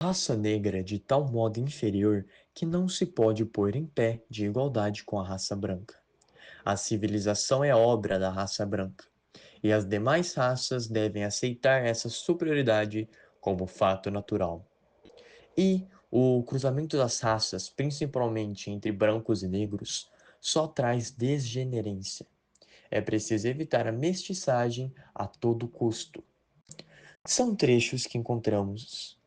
Raça negra é de tal modo inferior que não se pode pôr em pé de igualdade com a raça branca. A civilização é obra da raça branca, e as demais raças devem aceitar essa superioridade como fato natural. E o cruzamento das raças, principalmente entre brancos e negros, só traz desgenerência. É preciso evitar a mestiçagem a todo custo. São trechos que encontramos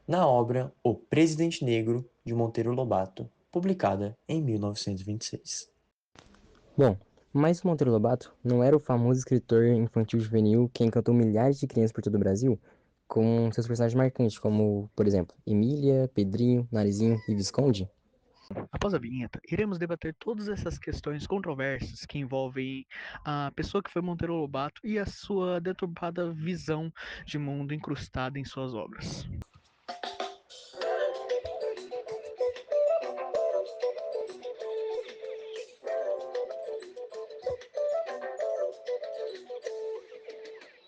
na obra O Presidente Negro, de Monteiro Lobato, publicada em 1926. Bom, mas Monteiro Lobato não era o famoso escritor infantil juvenil que encantou milhares de crianças por todo o Brasil, com seus personagens marcantes, como, por exemplo, Emília, Pedrinho, Narizinho e Visconde? Após a vinheta, iremos debater todas essas questões controversas que envolvem a pessoa que foi Monteiro Lobato e a sua deturpada visão de mundo incrustada em suas obras.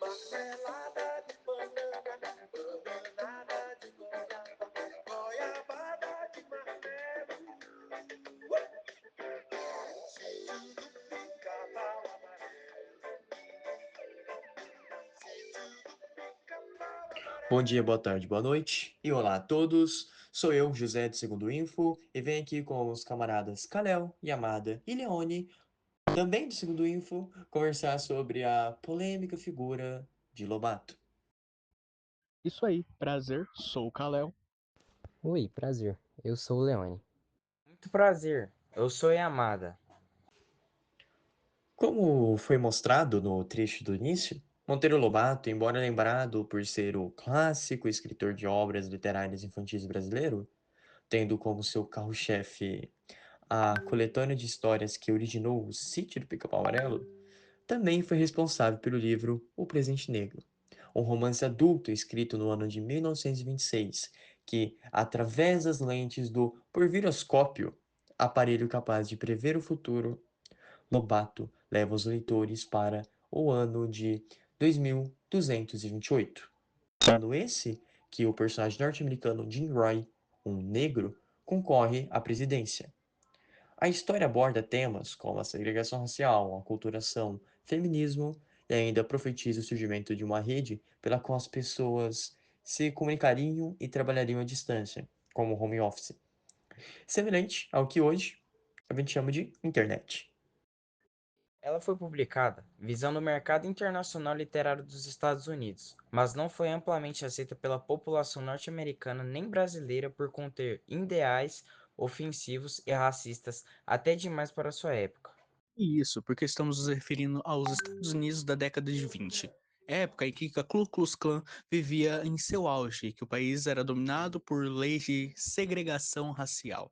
Marmelada de banana, bananada de goiaba, goiabada de marmelo. Se tudo pica-pau amarelo, se tudo pica-pau Bom dia, amarelo. boa tarde, boa noite e olá a todos. Sou eu, José do Segundo Info, e venho aqui com os camaradas Kalel, Yamada e Leone, também do Segundo Info, conversar sobre a polêmica figura de Lobato. Isso aí, prazer, sou o Kalel. Oi, prazer. Eu sou o Leone. Muito prazer, eu sou Yamada. Como foi mostrado no trecho do início, Monteiro Lobato, embora lembrado por ser o clássico escritor de obras literárias infantis brasileiro, tendo como seu carro-chefe a coletânea de histórias que originou o Sítio do Pica-Pau Amarelo, também foi responsável pelo livro O Presente Negro, um romance adulto escrito no ano de 1926, que, através das lentes do porviroscópio, aparelho capaz de prever o futuro, Lobato leva os leitores para o ano de 2228. Ano esse que o personagem norte-americano Jim Roy, um negro, concorre à presidência. A história aborda temas como a segregação racial, a aculturação, feminismo e ainda profetiza o surgimento de uma rede pela qual as pessoas se comunicariam e trabalhariam à distância, como home office, semelhante ao que hoje a gente chama de internet. Ela foi publicada visando o mercado internacional literário dos Estados Unidos, mas não foi amplamente aceita pela população norte-americana nem brasileira por conter ideais ofensivos e racistas até demais para sua época. E isso porque estamos nos referindo aos Estados Unidos da década de 20, época em que a Ku Klux Klan vivia em seu auge, que o país era dominado por leis de segregação racial.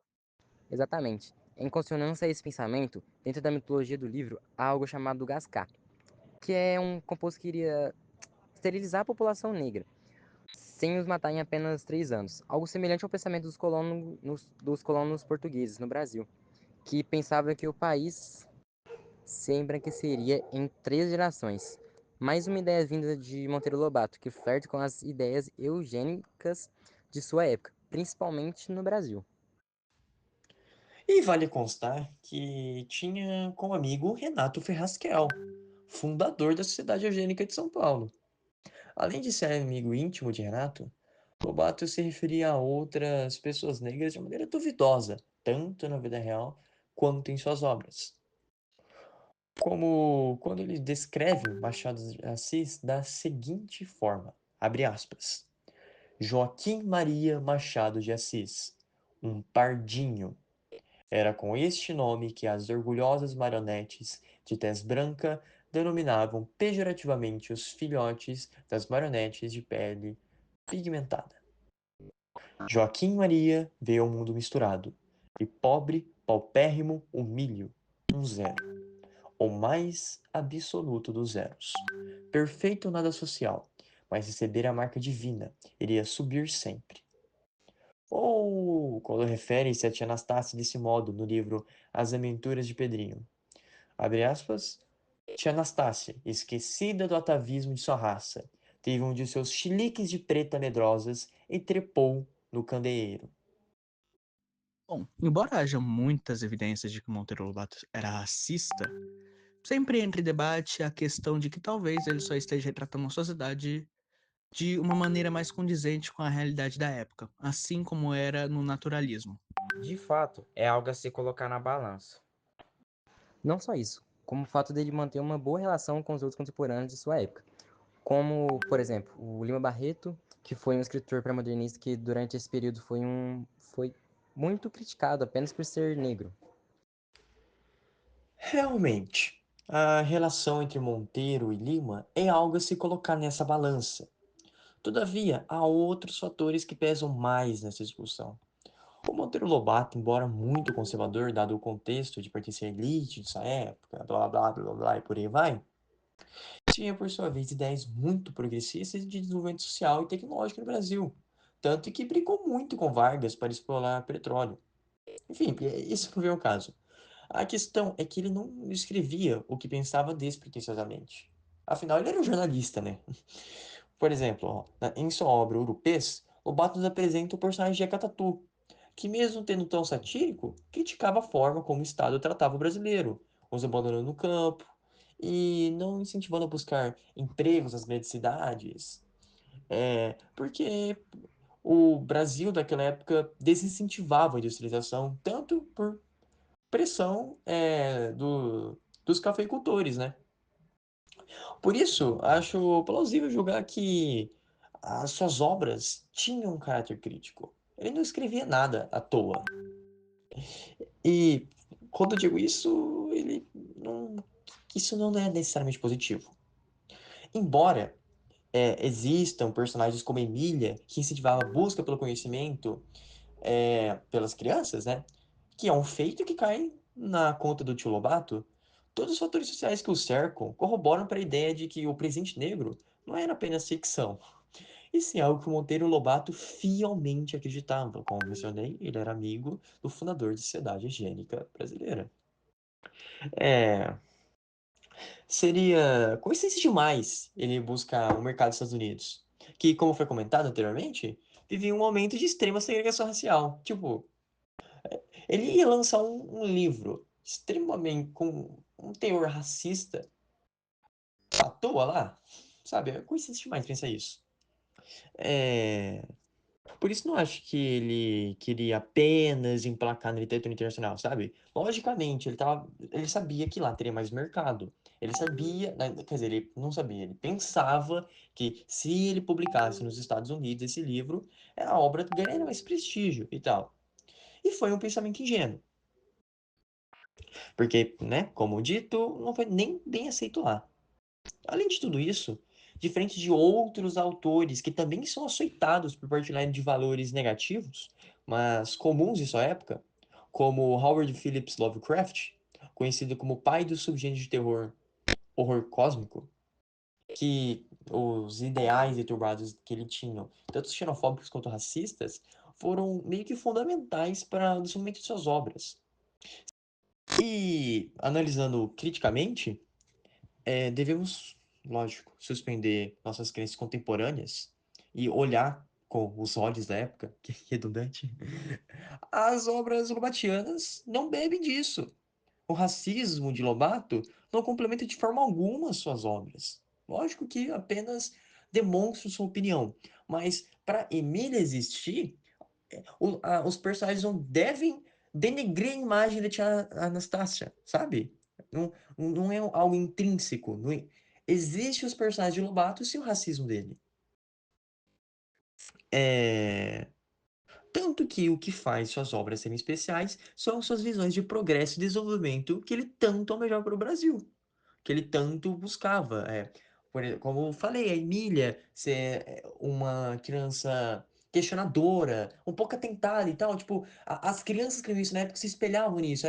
Exatamente. Em consonância a esse pensamento, dentro da mitologia do livro, há algo chamado Gascar, que é um composto que iria esterilizar a população negra, sem os matar em apenas 3 anos. Algo semelhante ao pensamento dos colonos portugueses no Brasil, que pensavam que o país se embranqueceria em 3 gerações. Mais uma ideia vinda de Monteiro Lobato, que flerte com as ideias eugênicas de sua época, principalmente no Brasil. E vale constar que tinha como amigo Renato Ferrasquel, fundador da Sociedade Eugênica de São Paulo. Além de ser amigo íntimo de Renato, Lobato se referia a outras pessoas negras de maneira duvidosa, tanto na vida real quanto em suas obras. Como quando ele descreve Machado de Assis da seguinte forma, abre aspas, Joaquim Maria Machado de Assis, um pardinho. Era com este nome que as orgulhosas marionetes de tez branca denominavam pejorativamente os filhotes das marionetes de pele pigmentada. Joaquim Maria veio ao mundo misturado, e pobre, paupérrimo, humilho, um zero, o mais absoluto dos zeros. Perfeito nada social, mas receber a marca divina, iria subir sempre. Ou quando refere-se a tia Anastácia desse modo no livro As Aventuras de Pedrinho. Abre aspas. Tia Anastácia, esquecida do atavismo de sua raça, teve um de seus chiliques de preta medrosas e trepou no candeeiro. Bom, embora haja muitas evidências de que Monteiro Lobato era racista, sempre entra em debate a questão de que talvez ele só esteja retratando a sociedade de uma maneira mais condizente com a realidade da época, assim como era no naturalismo. De fato, é algo a se colocar na balança. Não só isso, como o fato dele manter uma boa relação com os outros contemporâneos de sua época. Como, por exemplo, o Lima Barreto, que foi um escritor pré-modernista que durante esse período foi muito criticado apenas por ser negro. Realmente, a relação entre Monteiro e Lima é algo a se colocar nessa balança. Todavia, há outros fatores que pesam mais nessa discussão. O Monteiro Lobato, embora muito conservador, dado o contexto de pertencer à elite de sua época, blá blá blá blá blá e por aí vai, tinha por sua vez ideias muito progressistas de desenvolvimento social e tecnológico no Brasil, tanto que brigou muito com Vargas para explorar petróleo. Enfim, isso não veio ao caso. A questão é que ele não escrevia o que pensava despretensiosamente. Afinal, ele era um jornalista, né? Por exemplo, ó, em sua obra Urupês, Lobato nos apresenta o personagem de Ecatatu, que mesmo tendo um tom satírico, criticava a forma como o Estado tratava o brasileiro, os abandonando no campo, e não incentivando a buscar empregos nas grandes cidades. Porque o Brasil daquela época desincentivava a industrialização, tanto por pressão dos cafeicultores, né? Por isso, acho plausível julgar que as suas obras tinham um caráter crítico. Ele não escrevia nada à toa. E quando eu digo isso, isso não é necessariamente positivo. Embora existam personagens como Emília, que incentivava a busca pelo conhecimento pelas crianças, né? Que é um feito que cai na conta do tio Lobato. Todos os fatores sociais que o cercam corroboram para a ideia de que o presente negro não era apenas ficção. Isso é algo que o Monteiro Lobato fielmente acreditava. Como mencionei, ele era amigo do fundador da Sociedade Higiênica Brasileira. É, seria coincidência demais ele buscar o mercado dos Estados Unidos, que, como foi comentado anteriormente, vivia um momento de extrema segregação racial. Tipo, ele ia lançar um livro extremamente com um teor racista à toa lá, sabe? É coincidência demais pensar isso. É... Por isso não acho que ele queria apenas emplacar na literatura internacional, sabe? Logicamente, ele sabia que lá teria mais mercado. Ele sabia, né, quer dizer, ele não sabia, ele pensava que se ele publicasse nos Estados Unidos esse livro, a obra ganharia mais prestígio e tal. E foi um pensamento ingênuo, porque, né, como dito, não foi nem bem aceito lá. Além de tudo isso, diferente de outros autores que também são açoitados por partilharem de valores negativos, mas comuns em sua época, como Howard Phillips Lovecraft, conhecido como pai do subgênero de terror, horror cósmico, que os ideais deturbados que ele tinha, tanto xenofóbicos quanto racistas, foram meio que fundamentais para o desenvolvimento de suas obras. E, analisando criticamente, devemos, lógico, suspender nossas crenças contemporâneas e olhar com os olhos da época, que é redundante. As obras lobatianas não bebem disso. O racismo de Lobato não complementa de forma alguma as suas obras. Lógico que apenas demonstra sua opinião, mas para Emília existir, os personagens não devem denegrir a imagem da tia Anastácia, sabe? Não é algo intrínseco. Existe os personagens de Lobato e o racismo dele. É... Tanto que o que faz suas obras serem especiais são suas visões de progresso e desenvolvimento que ele tanto almejava para o Brasil, que ele tanto buscava. Como eu falei, a Emília ser uma criança questionadora, um pouco atentada e tal. Tipo, as crianças que viviam isso na época se espelhavam nisso.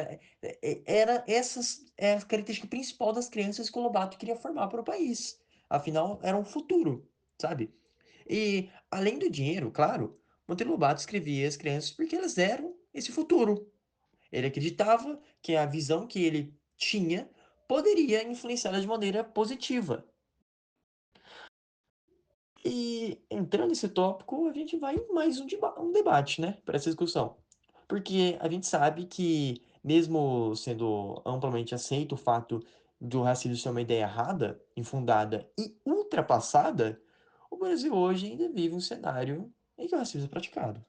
Era essas é a característica principal das crianças que o Lobato queria formar para o país. Afinal, era um futuro, sabe? E, além do dinheiro, claro, Monteiro Lobato escrevia as crianças porque elas eram esse futuro. Ele acreditava que a visão que ele tinha poderia influenciá-la de maneira positiva. E entrando nesse tópico, a gente vai em mais um debate, né, para essa discussão. Porque a gente sabe que, mesmo sendo amplamente aceito o fato do racismo ser uma ideia errada, infundada e ultrapassada, o Brasil hoje ainda vive um cenário em que o racismo é praticado.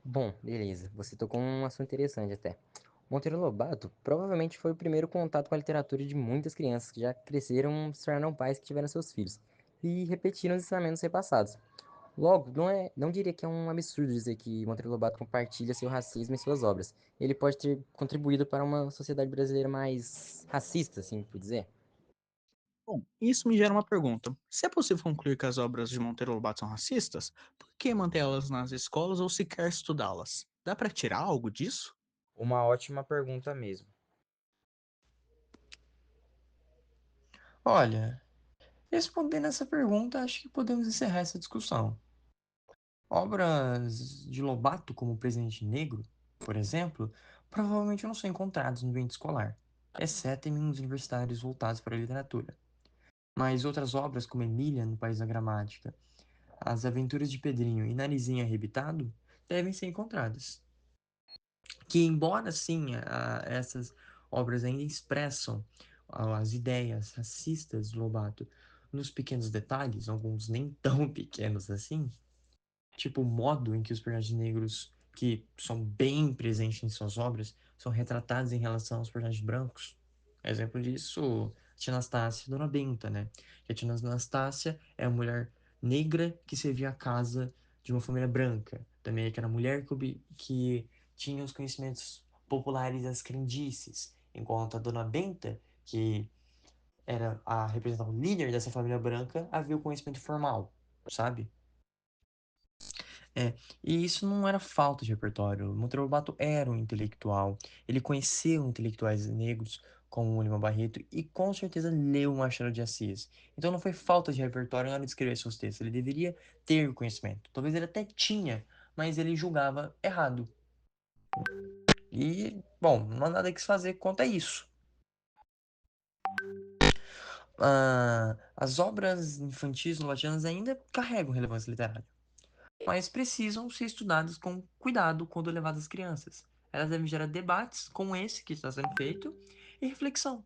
Bom, beleza. Você tocou um assunto interessante até. Monteiro Lobato provavelmente foi o primeiro contato com a literatura de muitas crianças que já cresceram, se tornaram pais que tiveram seus filhos e repetiram os ensinamentos repassados. Logo, não diria que é um absurdo dizer que Monteiro Lobato compartilha seu racismo em suas obras. Ele pode ter contribuído para uma sociedade brasileira mais racista, assim por dizer. Bom, isso me gera uma pergunta. Se é possível concluir que as obras de Monteiro Lobato são racistas, por que mantê-las nas escolas ou sequer estudá-las? Dá para tirar algo disso? Uma ótima pergunta mesmo. Olha, respondendo essa pergunta, acho que podemos encerrar essa discussão. Obras de Lobato, como O Presidente Negro, por exemplo, provavelmente não são encontradas no ambiente escolar, exceto em meninos universitários voltados para a literatura. Mas outras obras, como Emília, no País da Gramática, As Aventuras de Pedrinho e Narizinho Arrebitado, devem ser encontradas. Que, embora, sim, essas obras ainda expressam as ideias racistas de Lobato nos pequenos detalhes, alguns nem tão pequenos assim, tipo o modo em que os personagens negros, que são bem presentes em suas obras, são retratados em relação aos personagens brancos. Exemplo disso, Tia Anastácia e Dona Benta, né? Que a Tia Anastácia é a mulher negra que servia a casa de uma família branca. Também que era a mulher que tinha os conhecimentos populares das crendices. Enquanto a Dona Benta, que era a representava o líder dessa família branca, havia o conhecimento formal, sabe? É, e isso não era falta de repertório. Monteiro Lobato era um intelectual. Ele conhecia intelectuais negros como o Lima Barreto e com certeza leu Machado de Assis. Então não foi falta de repertório na hora de escrever seus textos. Ele deveria ter o conhecimento. Talvez ele até tinha, mas ele julgava errado. E, bom, não há nada que se fazer quanto a isso. As obras infantis lobatianas ainda carregam relevância literária, mas precisam ser estudadas com cuidado quando levadas às crianças. Elas devem gerar debates como esse que está sendo feito e reflexão.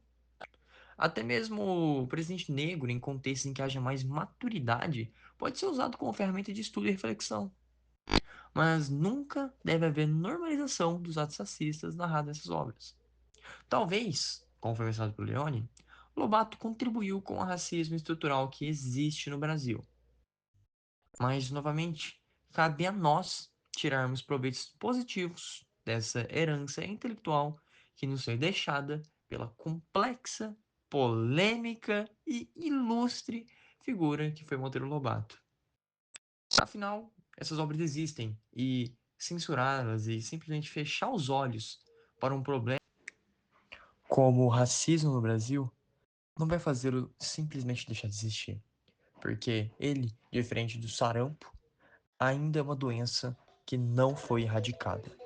Até mesmo o presente negro, em contextos em que haja mais maturidade, pode ser usado como ferramenta de estudo e reflexão. Mas nunca deve haver normalização dos atos racistas narrados nessas obras. Talvez, como foi mencionado por Leone, Lobato contribuiu com o racismo estrutural que existe no Brasil. Mas, novamente, cabe a nós tirarmos proveitos positivos dessa herança intelectual que nos foi deixada pela complexa, polêmica e ilustre figura que foi Monteiro Lobato. Afinal, essas obras existem e censurá-las e simplesmente fechar os olhos para um problema como o racismo no Brasil não vai fazê-lo simplesmente deixar de existir, porque ele, diferente do sarampo, ainda é uma doença que não foi erradicada.